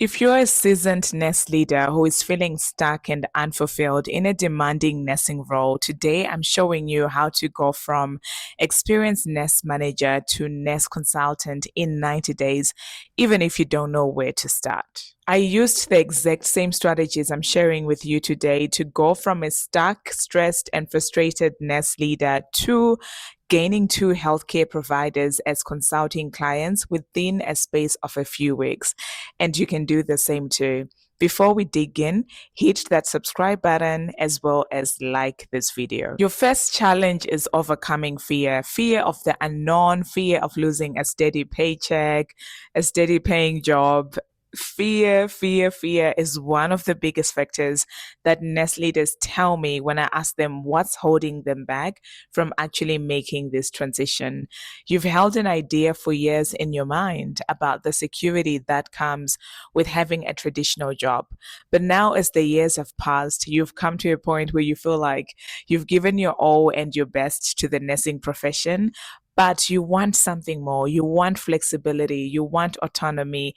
If you're a seasoned nest leader who is feeling stuck and unfulfilled in a demanding nesting role, today I'm showing you how to go from experienced nest manager to nest consultant in 90 days, even if you don't know where to start. I used the exact same strategies I'm sharing with you today to go from a stuck, stressed, and frustrated nest leader to gaining two healthcare providers as consulting clients within a space of a few weeks. And you can do the same too. Before we dig in, hit that subscribe button as well as like this video. Your first challenge is overcoming fear. Fear of the unknown, fear of losing a steady paycheck, a steady paying job. Fear is one of the biggest factors that nest leaders tell me when I ask them what's holding them back from actually making this transition. You've held an idea for years in your mind about the security that comes with having a traditional job. But now, as the years have passed, you've come to a point where you feel like you've given your all and your best to the nursing profession. But you want something more. You want flexibility. You want autonomy.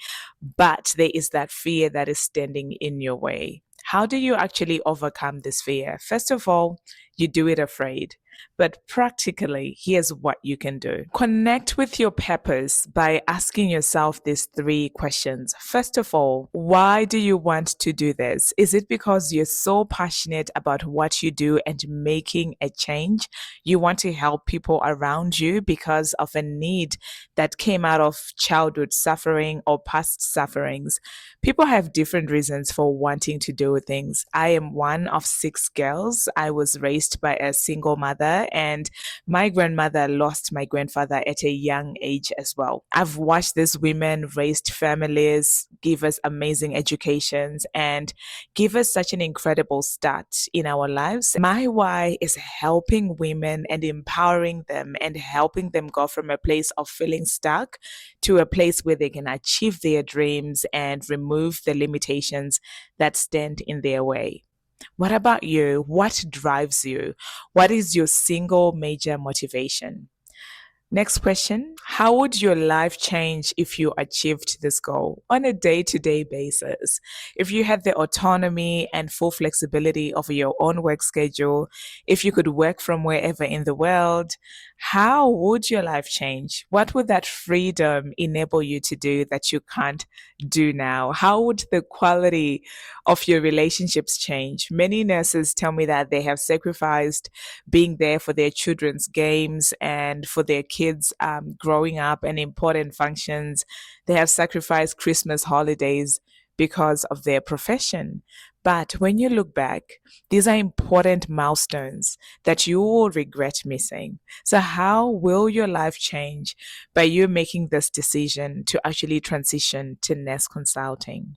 But there is that fear that is standing in your way. How do you actually overcome this fear? First of all, you do it afraid. But practically, here's what you can do. Connect with your purpose by asking yourself these three questions. First of all, why do you want to do this? Is it because you're so passionate about what you do and making a change? You want to help people around you because of a need that came out of childhood suffering or past sufferings. People have different reasons for wanting to do things. I am one of six girls. I was raised by a single mother, and my grandmother lost my grandfather at a young age as well. I've watched these women raise families, give us amazing educations, and give us such an incredible start in our lives. My why is helping women and empowering them and helping them go from a place of feeling stuck to a place where they can achieve their dreams and remove the limitations that stand in their way. What about you? What drives you? What is your single major motivation? Next question. How would your life change if you achieved this goal on a day to day basis? If you had the autonomy and full flexibility of your own work schedule, if you could work from wherever in the world, how would your life change? What would that freedom enable you to do that you can't do now? How would the quality of your relationships change? Many nurses tell me that they have sacrificed being there for their children's games and for their kids growing up and important functions. They have sacrificed Christmas holidays because of their profession. But when you look back, these are important milestones that you will regret missing. So, how will your life change by you making this decision to actually transition to nurse consulting?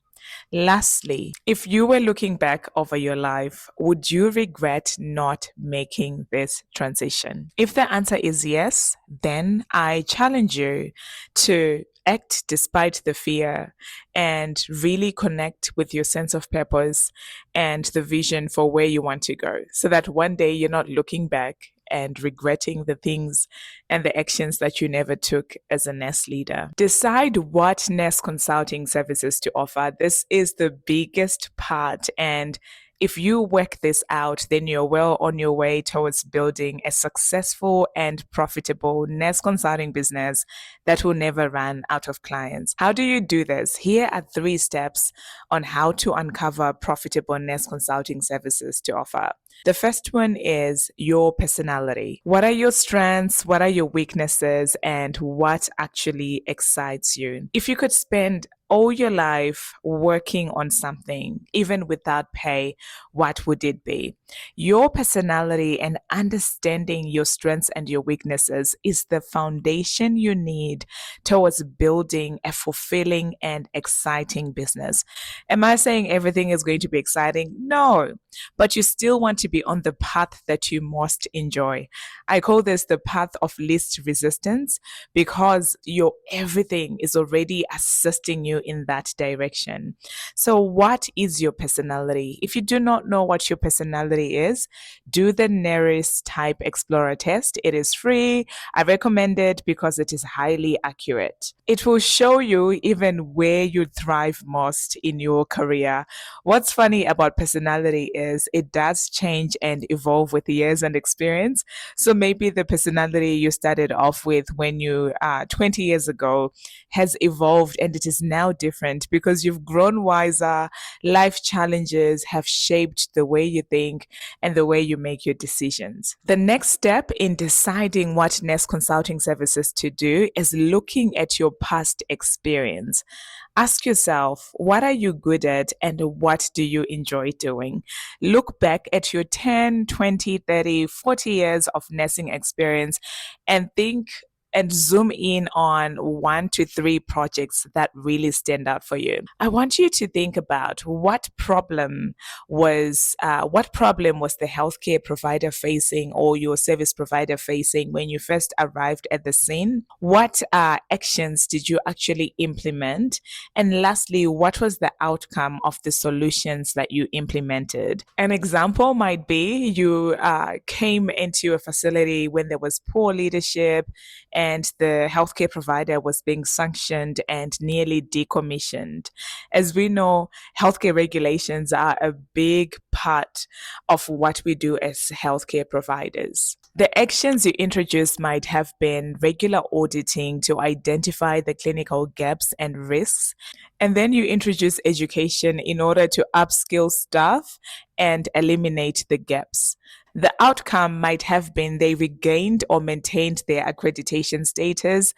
Lastly, if you were looking back over your life, would you regret not making this transition? If the answer is yes, then I challenge you to act despite the fear and really connect with your sense of purpose and the vision for where you want to go so that one day you're not looking back and regretting the things and the actions that you never took as a nest leader. Decide what nest consulting services to offer. This is the biggest part, and if you work this out, then you're well on your way towards building a successful and profitable nurse consulting business that will never run out of clients. How do you do this? Here are three steps on how to uncover profitable nurse consulting services to offer. The first one is your personality. What are your strengths? What are your weaknesses? And what actually excites you? If you could spend all your life working on something, even without pay, what would it be? Your personality and understanding your strengths and your weaknesses is the foundation you need towards building a fulfilling and exciting business. Am I saying everything is going to be exciting? No, but you still want to be on the path that you most enjoy. I call this the path of least resistance because your everything is already assisting you you in that direction. So, what is your personality? If you do not know what your personality is, do the nearest type explorer test. It is free. I recommend it because it is highly accurate. It will show you even where you thrive most in your career. What's funny about personality is it does change and evolve with years and experience. So maybe the personality you started off with when you 20 years ago has evolved and it is now different because you've grown wiser. Life challenges have shaped the way you think and the way you make your decisions. The next step in deciding what next consulting services to do is looking at your past experience. Ask yourself, what are you good at and what do you enjoy doing? Look back at your 10, 20, 30, 40 years of nursing experience and think and zoom in on 1 to 3 projects that really stand out for you. I want you to think about what problem was the healthcare provider facing or your service provider facing when you first arrived at the scene? What actions did you actually implement? And lastly, what was the outcome of the solutions that you implemented? An example might be you came into a facility when there was poor leadership and the healthcare provider was being sanctioned and nearly decommissioned. As we know, healthcare regulations are a big part of what we do as healthcare providers. The actions you introduced might have been regular auditing to identify the clinical gaps and risks. And then you introduce education in order to upskill staff and eliminate the gaps. The outcome might have been they regained or maintained their accreditation status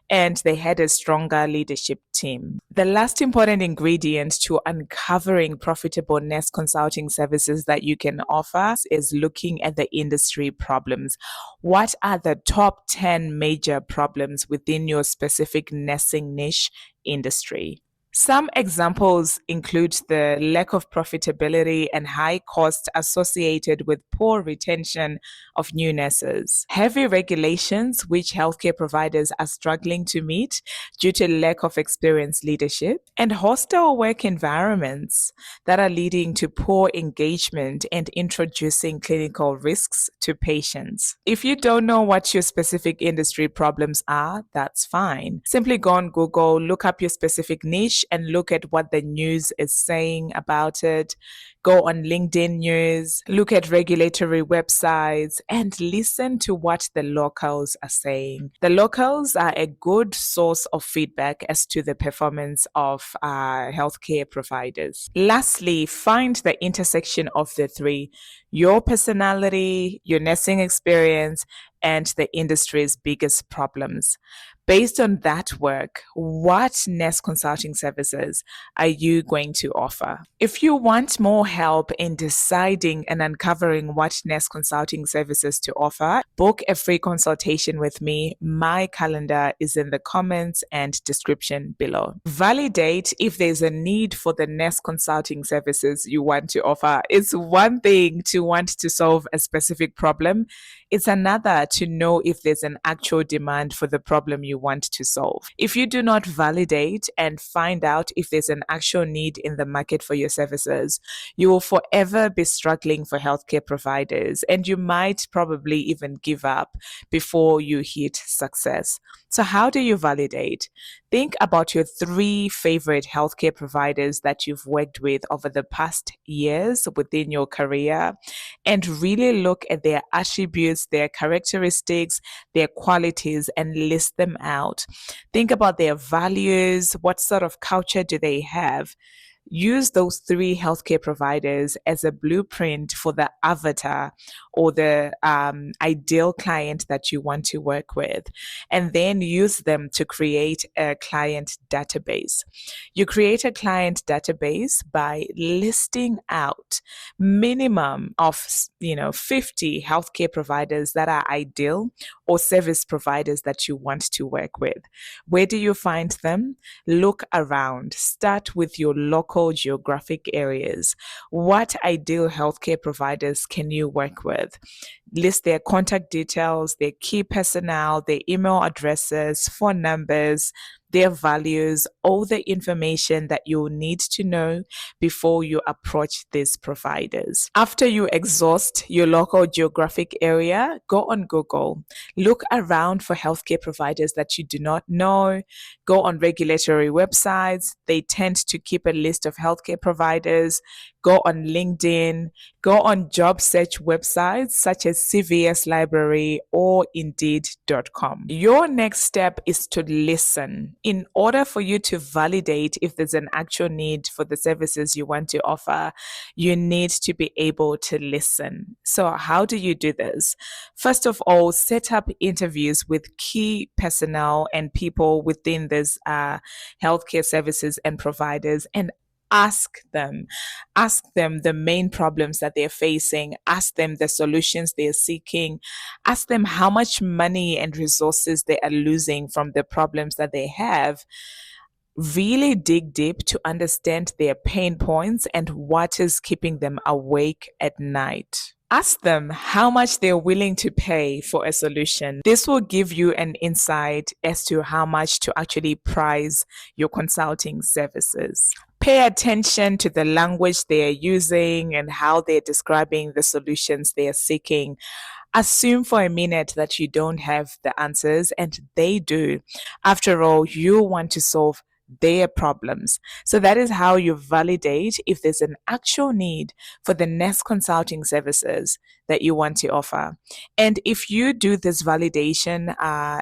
and they had a stronger leadership team. The last important ingredient to uncovering profitable nurse consulting services that you can offer is looking at the industry problems. What are the top 10 major problems within your specific nursing niche industry? Some examples include the lack of profitability and high costs associated with poor retention of new nurses, heavy regulations which healthcare providers are struggling to meet due to lack of experienced leadership, and hostile work environments that are leading to poor engagement and introducing clinical risks to patients. If you don't know what your specific industry problems are, that's fine. Simply go on Google, look up your specific niche and look at what the news is saying about it. Go on LinkedIn News, look at regulatory websites, and listen to what the locals are saying. The locals are a good source of feedback as to the performance of healthcare providers. Lastly, find the intersection of the three: your personality, your nursing experience, and the industry's biggest problems. Based on that work, what nurse consulting services are you going to offer? If you want more help in deciding and uncovering what nurse consulting services to offer, book a free consultation with me. My calendar is in the comments and description below. Validate if there's a need for the nurse consulting services you want to offer. It's one thing to want to solve a specific problem. It's another to know if there's an actual demand for the problem you want to solve. If you do not validate and find out if there's an actual need in the market for your services, you will forever be struggling for healthcare providers and you might probably even give up before you hit success. So, how do you validate? Think about your 3 favorite healthcare providers that you've worked with over the past years within your career and really look at their attributes, their characteristics, their qualities, and list them out. Think about their values. What sort of culture do they have? Use those 3 healthcare providers as a blueprint for the avatar or the ideal client that you want to work with, and then use them to create a client database. You create a client database by listing out minimum of 50 healthcare providers that are ideal or service providers that you want to work with. Where do you find them? Look around. Start with your local geographic areas. What ideal healthcare providers can you work with? List their contact details, their key personnel, their email addresses, phone numbers, their values, all the information that you need to know before you approach these providers. After you exhaust your local geographic area, go on Google. Look around for healthcare providers that you do not know. Go on regulatory websites. They tend to keep a list of healthcare providers. Go on LinkedIn. Go on job search websites such as CVS Library or Indeed.com. Your next step is to listen. In order for you to validate if there's an actual need for the services you want to offer, you need to be able to listen. So, how do you do this? First of all, set up interviews with key personnel and people within these healthcare services and providers and ask them the main problems that they're facing, ask them the solutions they're seeking, ask them how much money and resources they are losing from the problems that they have. Really dig deep to understand their pain points and what is keeping them awake at night. Ask them how much they're willing to pay for a solution. This will give you an insight as to how much to actually price your consulting services. Pay attention to the language they are using and how they're describing the solutions they are seeking. Assume for a minute that you don't have the answers and they do. After all, you want to solve their problems. So that is how you validate if there's an actual need for the next consulting services that you want to offer. And if you do this validation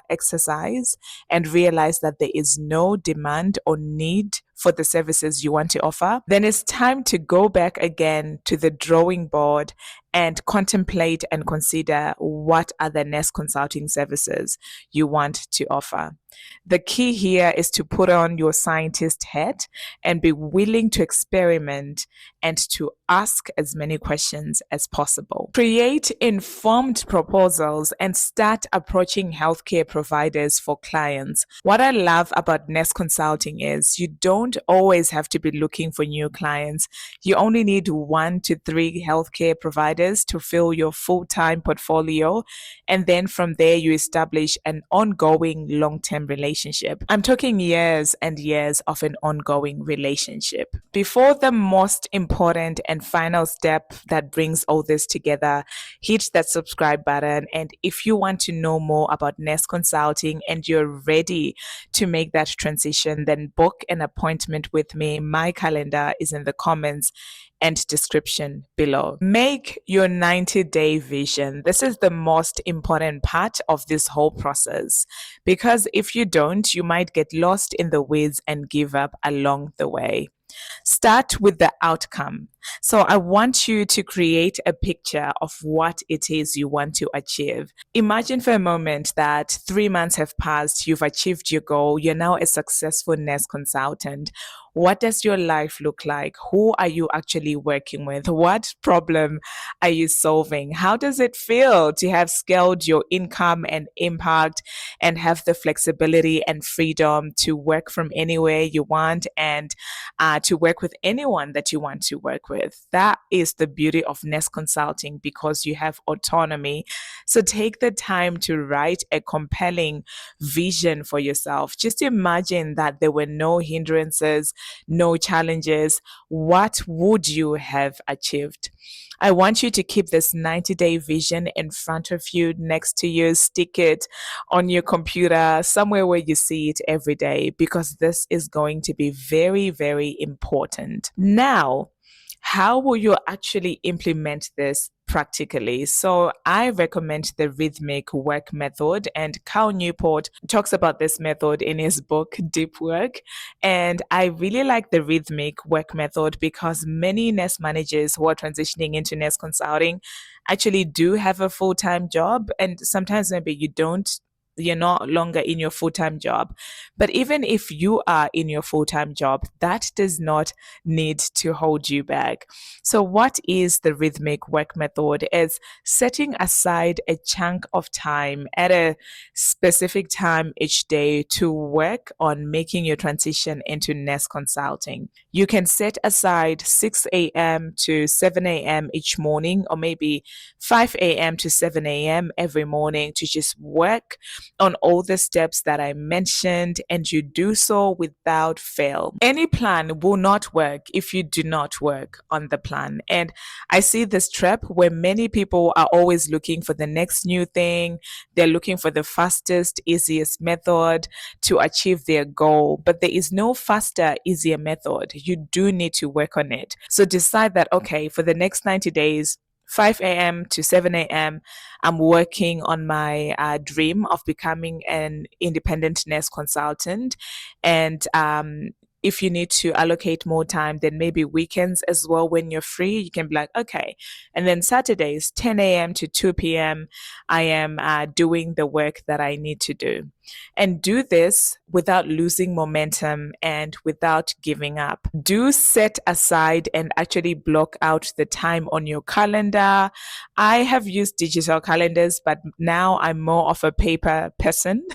exercise and realize that there is no demand or need for the services you want to offer, then it's time to go back again to the drawing board and contemplate and consider what are the next consulting services you want to offer. The key here is to put on your scientist hat and be willing to experiment and to ask as many questions as possible. Create informed proposals and start approaching healthcare providers for clients. What I love about Nest Consulting is you don't always have to be looking for new clients. You only need 1 to 3 healthcare providers to fill your full-time portfolio, and then from there you establish an ongoing long-term relationship. I'm talking years and years of an ongoing relationship. Before the most important and final step that brings all this together, hit that subscribe button. And if you want to know more about Nest Consulting and you're ready to make that transition, then book an appointment with me. My calendar is in the comments and description below. Make your 90-day vision. This is the most important part of this whole process, because if you don't, you might get lost in the weeds and give up along the way. Start with the outcome. So I want you to create a picture of what it is you want to achieve. Imagine for a moment that 3 months have passed, you've achieved your goal, you're now a successful nurse consultant. What does your life look like? Who are you actually working with? What problem are you solving? How does it feel to have scaled your income and impact and have the flexibility and freedom to work from anywhere you want and to work with anyone that you want to work with? That is the beauty of Nest Consulting, because you have autonomy. So take the time to write a compelling vision for yourself. Just imagine that there were no hindrances, no challenges. What would you have achieved? I want you to keep this 90-day vision in front of you, next to you, stick it on your computer, somewhere where you see it every day, because this is going to be very, very important. Now, how will you actually implement this practically? So I recommend the rhythmic work method, and Cal Newport talks about this method in his book Deep Work. And I really like the rhythmic work method because many nurse managers who are transitioning into nurse consulting actually do have a full-time job, and sometimes maybe you're not longer in your full-time job. But even if you are in your full-time job, that does not need to hold you back. So what is the rhythmic work method? Is setting aside a chunk of time at a specific time each day to work on making your transition into nurse consulting. You can set aside 6 a.m. to 7 a.m. each morning, or maybe 5 a.m. to 7 a.m. every morning to just work on all the steps that I mentioned, and you do so without fail. Any plan will not work if you do not work on the plan. And I see this trap where many people are always looking for the next new thing. They're looking for the fastest, easiest method to achieve their goal. But there is no faster, easier method. You do need to work on it. So decide that, okay, for the next 90 days, 5 a.m. to 7 a.m., I'm working on my dream of becoming an independent nurse consultant. And if you need to allocate more time, then maybe weekends as well when you're free, you can be like, okay. And then Saturdays, 10 a.m. to 2 p.m., I am doing the work that I need to do. And do this without losing momentum and without giving up. Do set aside and actually block out the time on your calendar. I have used digital calendars, but now I'm more of a paper person.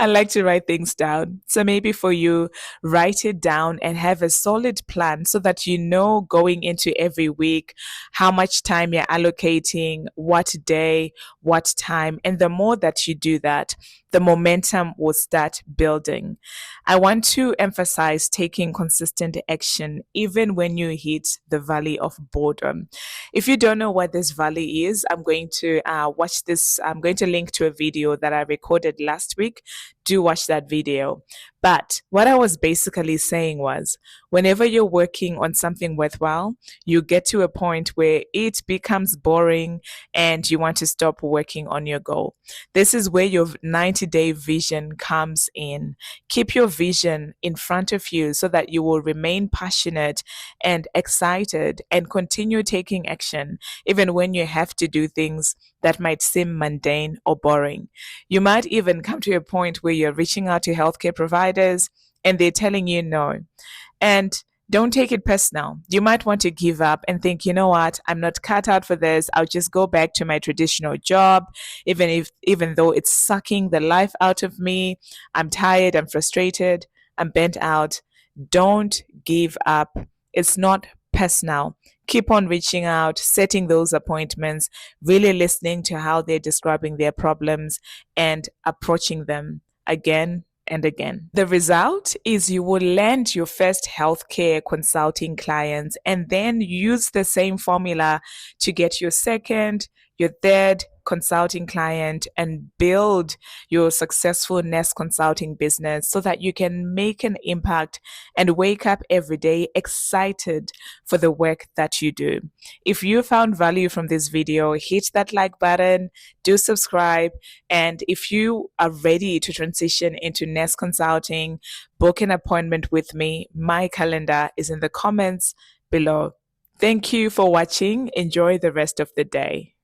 I like to write things down. So maybe for you, write it down and have a solid plan so that you know going into every week how much time you're allocating, what day, what time. And the more that you do that, the momentum will start building. I want to emphasize taking consistent action even when you hit the valley of boredom. If you don't know what this valley is, I'm going to watch this. I'm going to link to a video that I recorded last week. Do watch that video. But what I was basically saying was whenever you're working on something worthwhile, you get to a point where it becomes boring and you want to stop working on your goal. This is where your 90-day vision comes in. Keep your vision in front of you so that you will remain passionate and excited and continue taking action, even when you have to do things that might seem mundane or boring. You might even come to a point where you're reaching out to healthcare providers and they're telling you no. And don't take it personal. You might want to give up and think, you know what, I'm not cut out for this. I'll just go back to my traditional job, even though it's sucking the life out of me. I'm tired, I'm frustrated, I'm bent out. Don't give up. It's not personal. Keep on reaching out, setting those appointments, really listening to how they're describing their problems and approaching them again and again. The result is you will land your first healthcare consulting clients and then use the same formula to get your second, your third consulting client and build your successful nest consulting business so that you can make an impact and wake up every day excited for the work that you do. If you found value from this video, hit that like button, do subscribe, and if you are ready to transition into nest consulting, book an appointment with me. My calendar is in the comments below. Thank you for watching. Enjoy the rest of the day.